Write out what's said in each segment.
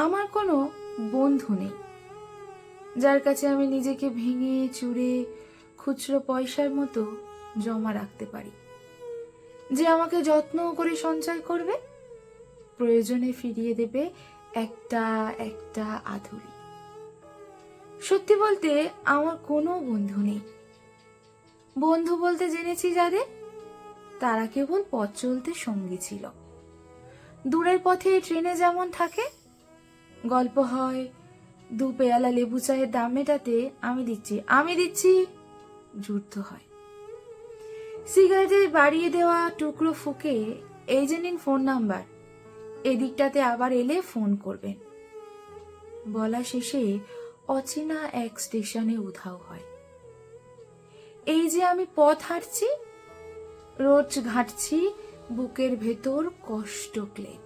আমার কোনো বন্ধু নেই যার কাছে আমি নিজেকে ভেঙে চুরে খুচরো পয়সার মতো জমা রাখতে পারি, যে আমাকে যত্ন করে সঞ্চয় করবে, প্রয়োজনে ফিরিয়ে দেবে একটা একটা আধুলি। সত্যি বলতে আমার কোনো বন্ধু নেই। বন্ধু বলতে জেনেছি যাদের, তারা কেবল পথ চলতে সঙ্গী ছিল। দূরের পথে ট্রেনে যেমন থাকে, গল্প হয়, 2 পেয়ালা লেবু চায়ের দাম মেটাতে আমি দিচ্ছি যুদ্ধ হয়। সিগারেটে বাড়িয়ে দেওয়া টুকরো ফুকে, এই যে নিন ফোন নাম্বার, এদিকটাতে আবার এলে ফোন করবেন, বলা শেষে অচেনা এক স্টেশনে উধাও হয়। এই যে আমি পথ হাঁটছি, রোজ ঘাঁটছি বুকের ভেতর কষ্ট ক্লেদ।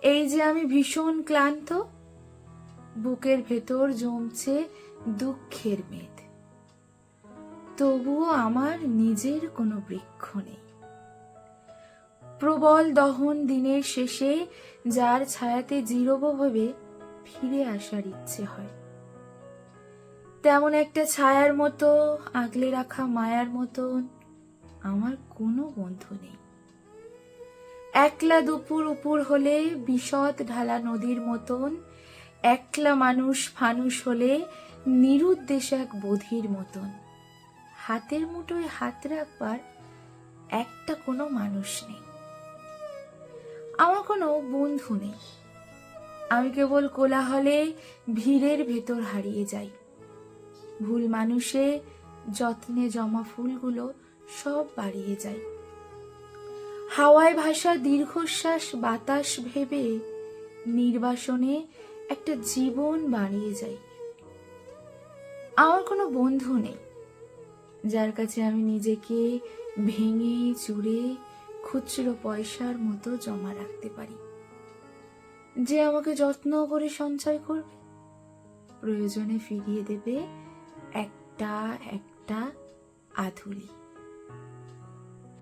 এই যে আমি ভীষণ ক্লান্ত, বুকের ভেতর জমছে দুঃখের মেদ। তবুও আমার নিজের কোনো বৃক্ষ নেই। প্রবল দহন দিনের শেষে যার ছায়াতে জিরব ভেবে ফিরে আসার ইচ্ছে হয়, তেমন একটা ছায়ার মতো, আগলে রাখা মায়ার মতন আমার কোনো বন্ধু নেই। একলা দুপুর উপুর হলে বিশদ ঢালা নদীর মতন, একলা মানুষ ফানুষ হলে নিরুদ্দেশ এক বধির মতন, হাতের মুঠোয় হাত রাখবার একটা কোনো মানুষ নেই। আমার কোনো বন্ধু নেই। আমি কেবল কোলাহলে ভিড়ের ভেতর হারিয়ে যাই। ভুল মানুষে যত্নে জমা ফুলগুলো সব বাড়িয়ে যায়। হাওয়ায় ভাসা দীর্ঘশ্বাস বাতাস ভেবে নির্বাসনে একটা জীবন বাড়িয়ে যায়। আমার কোনো বন্ধু নেই যার কাছে আমি নিজেকে ভেঙে চুরে খুচরো পয়সার মতো জমা রাখতে পারি, যে আমাকে যত্ন করে সঞ্চয় করবে, প্রয়োজনে ফিরিয়ে দেবে একটা একটা আধুলি।